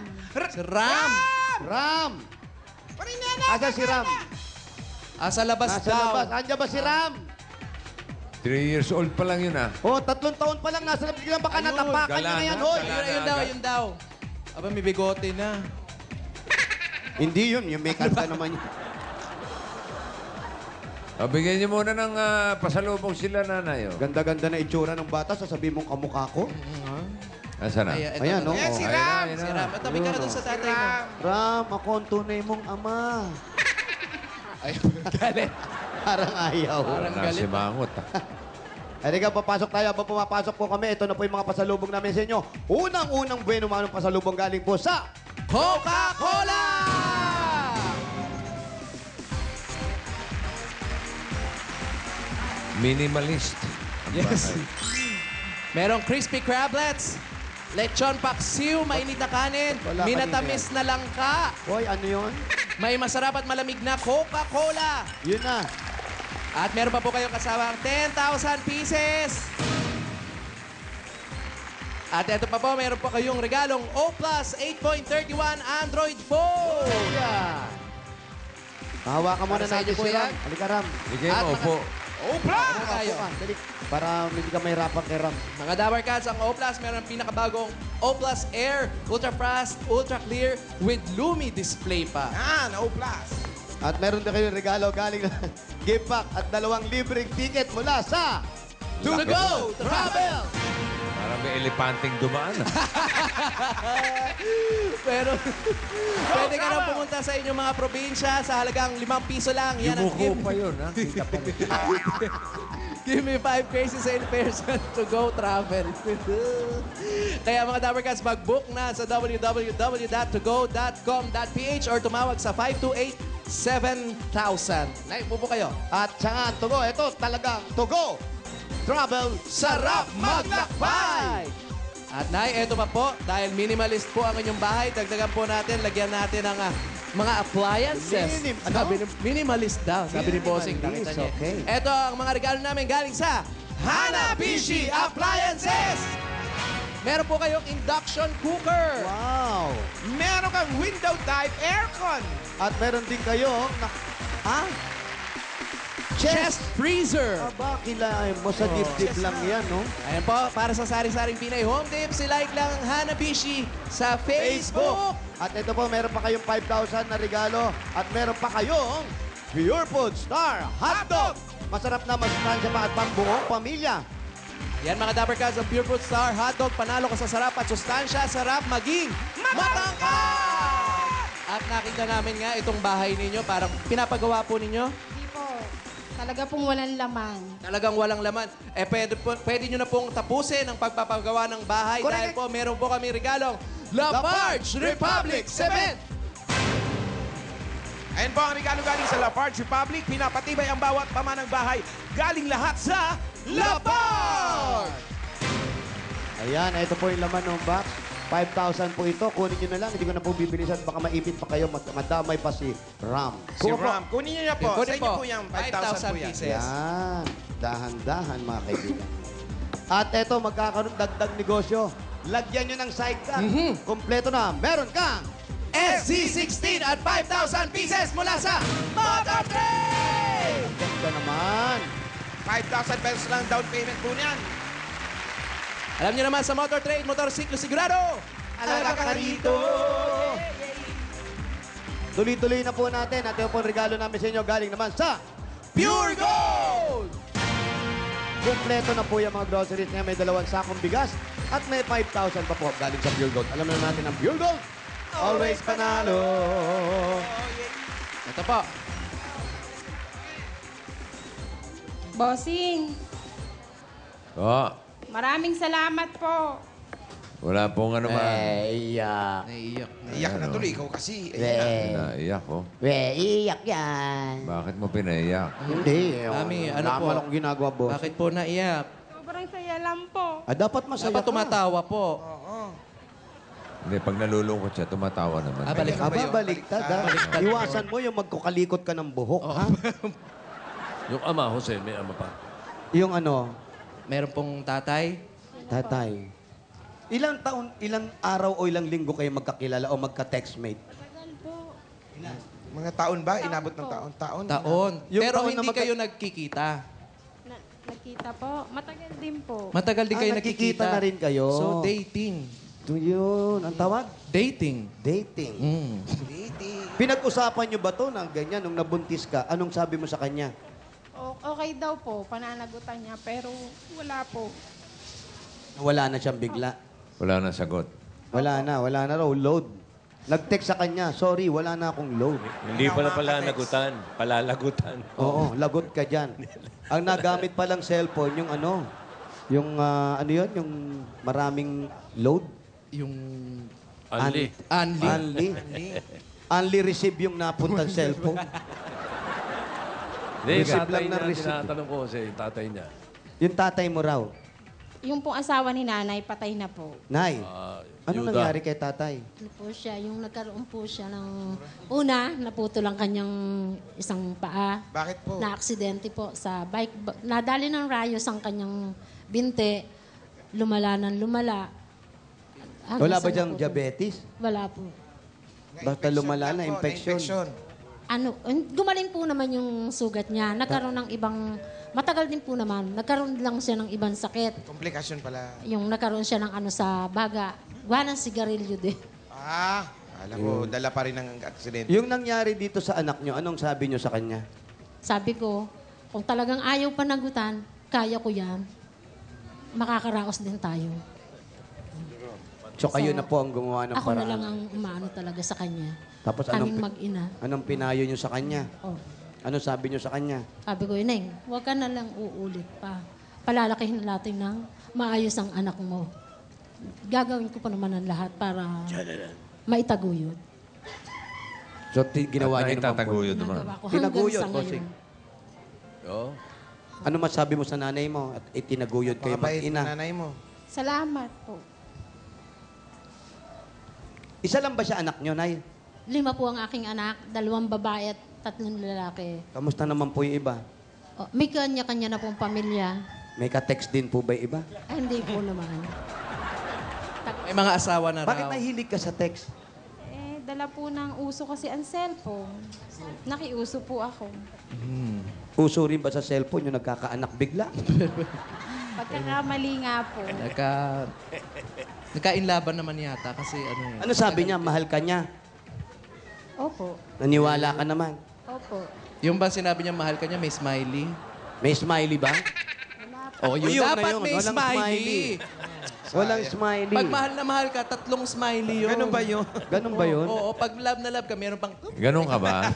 Si Ram. Ram! Parinena! Asan si Ram? Sa labas Nasa daw. labas. Andiyan ba si Ram? 3 years old pa lang yun, ah. Oh, 3 taon pa lang. Nasa labas. Baka natapakan niyo na yan, hoy. Ayun daw, ayun daw. Aba, may bigote na. Hindi yun. Yung may kanta naman yun. Bigyan niyo muna ng pasalubong sila, nanay. Oh. Ganda-ganda na itsura ng bata. Sasabihin mong kamukha ko. Asan na? Ayan, no? Ayan si Oh. Ram. Si Ram. Tabi ka na dun sa tatay mo. Ram, ako ang tunay mong ama. Ay, galit. Parang ayaw. Parang galit. Nasimangot, ah. Halika, papasok tayo. Habang pumapasok po kami, ito na po yung mga pasalubong namin sa inyo. Unang-unang bueno manong pasalubong galing po sa Coca-Cola! Minimalist. Ang Yes. bahay. Merong crispy crablets, lechon paksiw, mainit na kanin, Wala minatamis na langka, Hoy, ano yun? may masarap at malamig na Coca-Cola. Yun na. At meron pa po kayong kasama ang 10,000 pieces. At ito pa po, meron pa kayong regalong O Plus 8.31 Android phone. Yeah. Hawakan muna Para sa natin inyo po si Ram. yan. Halika, Ram. Bigay At mo, upo. Opla! Ano tayo? Upo ka, dali. Para hindi ka mahirapan kay Ram. Mga Dabar Cats, ang O Plus, meron ang pinakabagong O Plus Air, Ultra Fast, Ultra Clear with Lumi display pa. Yan, Oplas. At meron din kayong regalo galing na gift pack at 2 libreng ticket mula sa To Go Travel! Parang may elepanting dumaan, ah. Pero pwede ka na pumunta sa inyong mga probinsya sa halagang 5 piso lang. Yan ang Yumuko pa yun, ha? Kita pa rin. Give me 5 crazy sale person to go travel. Kaya mga Dabber Cats, mag-book na sa www.togo.com.ph or tumawag sa 528-7000. Nay, upo kayo. At saan to go? Ito talagang to go. Travel Sarap maglakbay! At Nay, eto pa po, dahil minimalist po ang inyong bahay, dagdagan po natin, lagyan natin ng mga appliances. Sabi ni, minimalist daw, sabi ni Bossing. Nakita niya. okay. Eto ang mga regalo namin galing sa Hanabishi Appliances! Meron po kayong induction cooker. Wow. Meron kang window type aircon. At meron din kayo na... Ah? Chest freezer. Aba, kilain mo sa dip-dip lang yan, no? Ayan po, para sa sari-saring Pinay Home Tips, like lang ang Hanabishi sa Facebook. At ito po, meron pa kayong 5,000 na regalo. At meron pa kayong Pure Food Star Hotdog. Masarap na masustansya pa at pambuong pamilya. Yan mga Dapper Cats, ang Pure Fruit Star Hotdog, panalo ka sa sarap at sustansya, sarap maging matangkad! At nakita namin nga itong bahay ninyo, parang pinapagawa po ninyo. Hindi po. Talaga pong walang laman. Talagang walang laman. Eh, pwede nyo na pong tapusin ang pagpapagawa ng bahay dahil po meron po kami regalong Lafarge Republic Cement! Ayan po ang regalo galing sa Lafarge Republic. Pinapatibay ang bawat pamanang bahay. Galing lahat sa Lafarge! Ayan, ito po yung laman ng box. 5,000 po ito. Kunin nyo na lang. Hindi ko na po bibilisan. Baka maipit pa kayo. Madamay pa si Ram. Si Ram. Kunin niyo na po. Kunin Sa inyo po. po yung 5,000 po yan. pieces. Yan. Dahan-dahan, mga kaibigan. At eto, magkakaroon dagdag negosyo. Lagyan nyo ng sidecar. Kompleto na. Meron kang SZ16 at 5,000 pieces mula sa Motor Trade! ganda naman. 5,000 pesos lang down payment po niyan. Alam niyo naman sa Motor Trade, motorsiklo sigurado! Alaga ka rito. Tuloy-tuloy na po natin. At ito po ang regalo namin sa inyo. Galing naman sa Pure Gold! Kompleto na po yung mga groceries niya. May 2 sakong bigas at may 5,000 pa po galing sa Pure Gold. Alam na natin ang Pure Gold. Always panalo. Ito po. Bossing, Oh, maraming salamat po. wala pong ano man. Iyak. Naiiyak. Iyak na tuloy. Ikaw kasi. Naiyak, oh. Iyak yan. Bakit mo pinaiyak? Hindi. Mami, ano po? Wala akong ginagawa, boss. Bakit po naiyak? Sobrang saya lang po. Ah, dapat masaya Dapat tumatawa po. Hindi, pag nalulungkot siya, tumatawa naman. Ah, balik. Aba, baliktad, ha? Iwasan mo yung magkukalikot ka ng buhok, ha? Yung ama, Jose, may ama pa. Yung ano, Meron pong tatay. tatay. Ilang taon, ilang araw o ilang linggo kayo magkakilala o magka-textmate? Mga taon ba? Inabot ng taon? Taon. Yung Pero taon na hindi kayo nagkikita. Nakita po. Matagal din po. Matagal din kayo nagkikita nakikita. na rin kayo. So, dating. Ito yun. Ang tawag? Dating. Dating. Mm. Pinag-usapan nyo ba to ng ganyan nung nabuntis ka? Anong sabi mo sa kanya? Okay daw po. Pananagutan niya. Pero wala po. Wala na siyang bigla. Wala na sagot. Wala na raw. Load. Nag-text sa kanya, sorry, wala na akong load. Hindi pala nagutan, palalagutan. Oo, lagot ka dyan. Ang nagamit palang cellphone, yung ano, ano yun, yung maraming load. Yung... Unli. Unli receive yung napuntang cellphone. Hindi, Receive tatay lang ng niya, receive. tinatanong ko kasi yung tatay niya. Yung tatay mo raw. Yung pong asawa ni nanay, patay na po. Nay, ano Yuda. nangyari kay tatay? Ano po siya, yung nagkaroon po siya ng... Una, naputo lang kanyang isang paa. Bakit po? Na-aksidente po sa bike. Nadali ng rayos ang kanyang binte. Lumala ng lumala. Hanggang Wala sa ba diyang naputo. diabetes? Wala po. Basta lumala na, infection. Gumaling po naman yung sugat niya. Nagkaroon ng ibang... Matagal din po naman. Nagkaroon lang siya ng ibang sakit. Komplikasyon pala. Yung nagkaroon siya ng ano sa baga. Gawa ng sigarilyo din. Alam ko, dala pa rin ng aksidente. Yung nangyari dito sa anak nyo, anong sabi nyo sa kanya? Sabi ko, kung talagang ayaw panagutan, kaya ko yan. Makakaraos din tayo. So kayo na po ang gumawa ng Ako na paraan. lang ang umaano talaga sa kanya. Tapos Kaming anong, mag-ina. anong pinayo nyo sa kanya? Oh. Ano sabi nyo sa kanya? Sabi ko, Ineng, huwag ka na lang uulit pa. Palalakihin natin ng maayos ang anak mo. Gagawin ko pa naman ang lahat para maitaguyod. So ginawa At niyo naman po. naitataguyod naman. Nagawa ko hanggang Tinaguyod, sa bossing. ngayon. Oo. Ano masabi mo sa nanay mo at itinaguyod kayo Mabait mag-ina? na nanay mo. Salamat po. Isa lang ba siya anak nyo, Nay? 5 po ang aking anak, 2 babae at 3 lalaki. Kamusta naman po yung iba? Oh, may kanya-kanya na pong pamilya. May ka-text din po ba yung iba? Ay, hindi po naman. May mga asawa na Bakit raw. nahilig ka sa text? Dala po ng uso kasi ang cellphone. Nakiuso po ako. Uso rin ba sa cellphone yung nagkakaanak bigla? Pagkakamali nga po. Nagkainlaban naman yata kasi ano yun. Ano sabi niya? Mahal ka niya? Opo. Naniwala ka naman? Opo. Yung ba sinabi niya mahal ka niya, may smiley? May smiley ba? Oh, yun Yun na dapat yun. may Walang smiley. Walang smiley. Pag mahal ka, 3 smiley yun. Ganun ba yun? Ganun ba yun? Oo, pag love na love ka, meron pang... Ganun ka ba?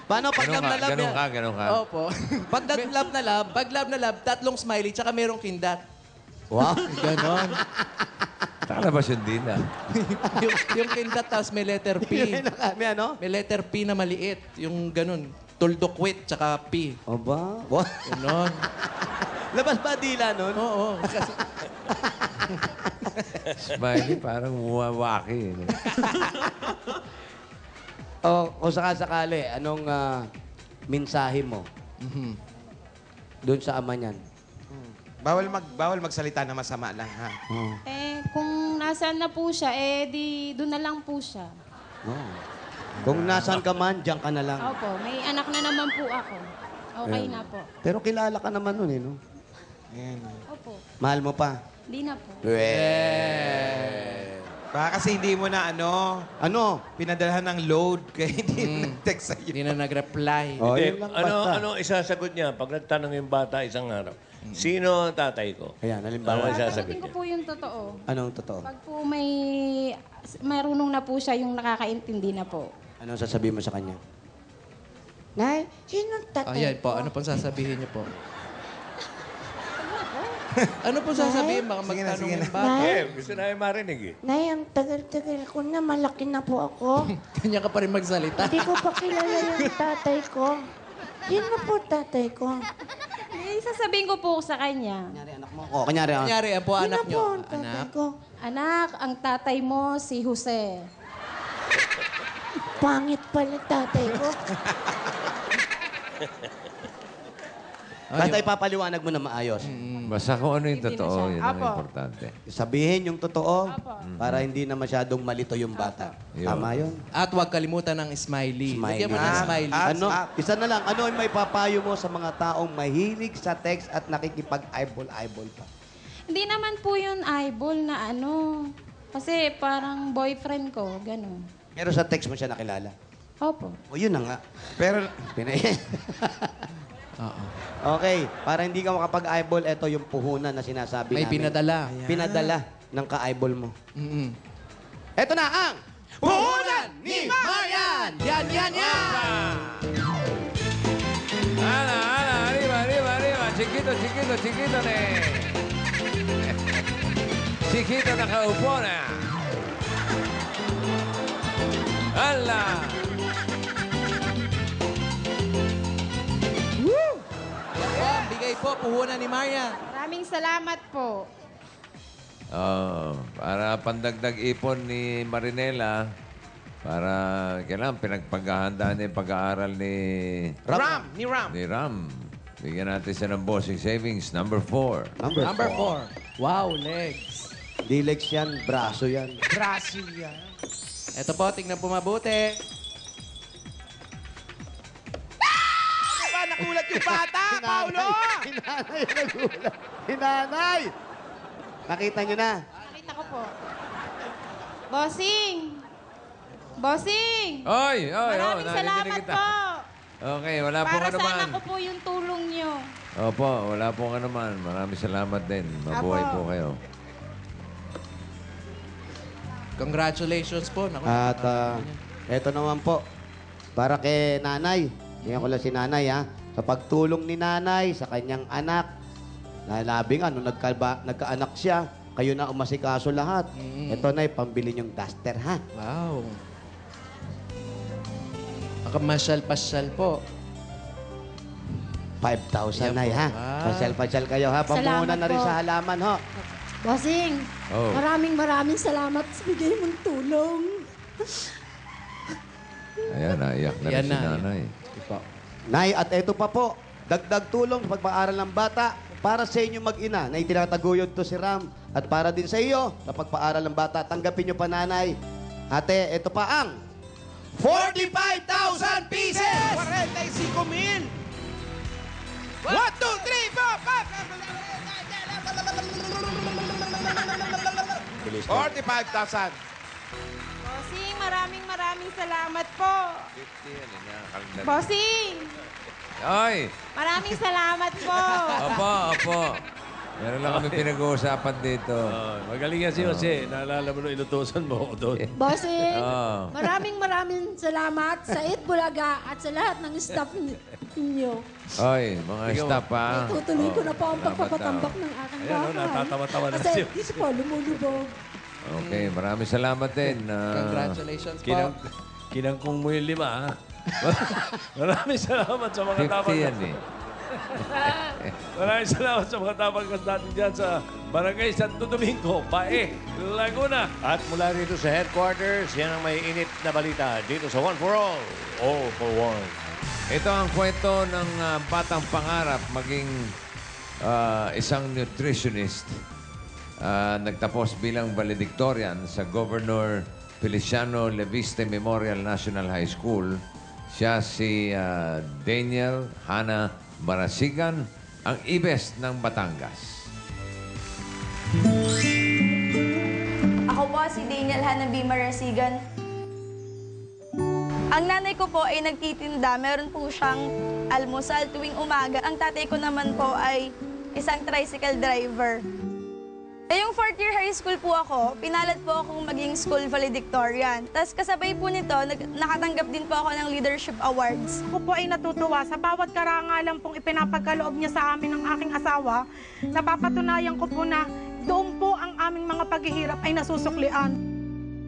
Paano pag Ganun love na ka, love ganun yan? ka, ganun ka. Opo. Pag love na love, 3 smiley, tsaka merong kindat. Wow. Ganon. Nakalabas yun din ah. yung kindat, tapos may letter P. May ano? May letter P na maliit. Yung ganun. Tuldokwit, tsaka P. Aba? What? Ganon. Labas ba dila nun? Oo. Smiley, parang wawaki. Kung sakasakali, anong mensahe mo doon sa ama niyan? Bawal magsalita na masama lang, ha? Kung nasaan na po siya, di doon na lang po siya. Kung nasaan ka man, diyan ka na lang. Opo, may anak na naman po ako. Okay na po. Pero kilala ka naman nun, no? Opo. Mahal mo pa? Di na po. Baka kasi hindi mo na Ano? pinadalhan ng load kaya hindi mo nag-text sa'yo. Hindi na nag-reply. Oh, Hindi, yun lang basta. ano isasagot niya pag nagtanong yung bata isang araw? Sino ang tatay ko? Ayan, Ano halimbawa. isasagot Sagutin ko niya? po yung totoo. Anong totoo? Pag po may marunong na po siya yung nakakaintindi na po. Anong sasabihin mo sa kanya? Nay, sino tatay Ayan po, ano pong sasabihin niyo po? Ano pong sasabihin? Baka Sige na, magtanong sige yung na. bata. Gusto na yung marinig eh. Nay, ang tagal-tagal ko na, malaki na po ako. Kanya ka pa rin magsalita. Hindi ko pa kilala yung tatay ko. Sino po tatay ko? Sasabihin ko po sa kanya. Kunyari, Kunyari, yan po anak Sino niyo. po ang tatay Anak. ko? Anak, ang tatay mo si Jose. Pangit pala tatay ko. Basta ipapaliwanag mo na maayos. Basta kung ano yung totoo, yun ang Apo. importante. Sabihin yung totoo para hindi na masyadong malito yung bata. Yun. Tama yun? At huwag kalimutan ng smiley. Lagyan mo ng smiley. Ano, isa na lang, ano yung may papayo mo sa mga taong mahilig sa text at nakikipag-eyeball-eyeball pa? Hindi naman po yun eyeball na ano. Kasi parang boyfriend ko, gano'n. Pero sa text mo siya nakilala. Opo. O yun na nga. Pero, Okay, para hindi ka makapag-eyeball, ito yung puhunan na sinasabi May namin. pinadala. Pinadala ng ka-eyeball mo. Mm-mm. Ito na ang puhunan ni Marian! Yan, yan, yan! Ana, arriba, arriba, arriba. Chiquito, chiquito, chiquito ne. Chiquito nakaupo na. Ala! Yan po, ang bigay po, puhunan ni Marian. Maraming salamat po. Oh, para pandagdag ipon ni Marinela, para kailangan pinagpaghahandaan niya yung pag-aaral ni Ni Ram. Ni Ram. Bigyan natin siya ng bossing savings, number 4. Number 4. Wow, legs. Di legs yan, braso yan. Braso yan. Ito po, tingnan po mabuti. Ano ba? Nakulat yung bata, Paulo! Hinanay nagulat. Hinanay! Nakita nyo na. Nakita ko po. Bossing! Bossing! Oy, Maraming narinig salamat kita. po. Okay, wala pong Para ano sa man. anak ko po yung tulong nyo. Opo, wala pong ano man. Maraming salamat din. Mabuhay Apo. po kayo. Congratulations po. Naku, At eto naman po, para kay nanay. Ngayon ko lang si nanay, ha. Sa pagtulong ni nanay sa kanyang anak, nalabi nga, nung nagkaanak siya, kayo na umasikaso lahat. Ito na, pambili niyong duster, ha? wow. Makamasyal-pasyal po. 5,000 nay, ha? Wow. Pasyal-pasyal kayo, ha? Pamuhunan na rin po. sa halaman, ho. Bossing, Oh. maraming salamat sa bigay mong tulong. Ayan, naiyak na rin Yan si na. nanay. Nay, at eto pa po, dagdag tulong sa pagpaaral ng bata para sa inyo mag-ina na itinataguyod to si Ram. At para din sa iyo, sa pagpaaral ng bata, tanggapin nyo pa, nanay. Ate, eto pa ang 45,000 pieces! 45,000! 1, 2, 3, 4, 5! 45,000. Bossing, maraming salamat po. 50 yan, nakakalimutan. Bossing! Oy! Maraming salamat po. Opo. Meron lang kami pinag-uusapan dito. Magaling yan si Jose. Naalala mo nung inutusan mo ako doon. Bossing, Oh. maraming salamat sa Itbulaga at sa lahat ng staff ninyo. Oy, mga staff ha. Tutuloy ko na po ang Salamat, pagpapatambak ng aking Ayan, bahay. natatawa-tawa na Kasi si dito po, lumulubog. Okay, maraming salamat din. Congratulations po. Kinangkong mo yung 5, ha? Maraming salamat sa mga 50 tapang. yan eh. Maraming salamat sa mga tapang natin dyan sa Barangay Santo Domingo, Bae, Laguna. At mula rito sa headquarters, yan ang may init na balita dito sa One for All, All for One. Ito ang kwento ng batang pangarap maging isang nutritionist. Nagtapos bilang valedictorian sa Governor Feliciano Leviste Memorial National High School. Siya si Daniel Hana Marasigan, ang ibes ng Batangas. Ako po si Daniel Hanabi Marasigan. Ang nanay ko po ay nagtitinda. Meron po siyang almusal tuwing umaga. Ang tatay ko naman po ay isang tricycle driver. Yung 4th year high school po ako, pinalad po akong maging school valedictorian. Tapos kasabay po nito, nakatanggap din po ako ng leadership awards. Ako po ay natutuwa sa bawat karangalan pong ipinapagkaloob niya sa amin ng aking asawa. Napapatunayan ko po na doon po ang aming mga paghihirap ay nasusuklian.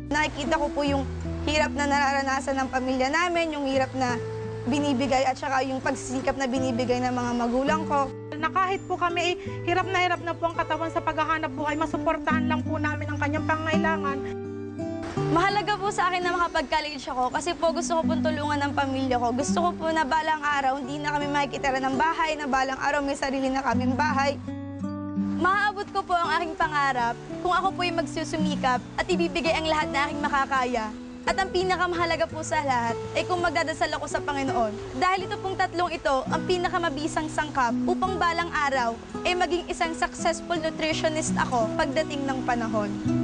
Nakikita ko po yung hirap na nararanasan ng pamilya namin, yung hirap na binibigay at saka yung pagsisikap na binibigay ng mga magulang ko. Na kahit po kami ay hirap na po ang katawan sa paghahanap buhay, masuportahan lang po namin ang kanyang pangangailangan. Mahalaga po sa akin na makapag-college ako kasi po gusto ko pong tulungan ng pamilya ko. Gusto ko po na balang araw, hindi na kami makikitira ng bahay, na balang araw may sarili na kaming bahay. Maaabot ko po ang aking pangarap kung ako po yung magsusumikap at ibibigay ang lahat na aking makakaya. At ang pinakamahalaga po sa lahat ay kung magdadasal ako sa Panginoon. Dahil ito pong tatlong ito ang pinakamabisang sangkap upang balang araw ay maging isang successful nutritionist ako pagdating ng panahon.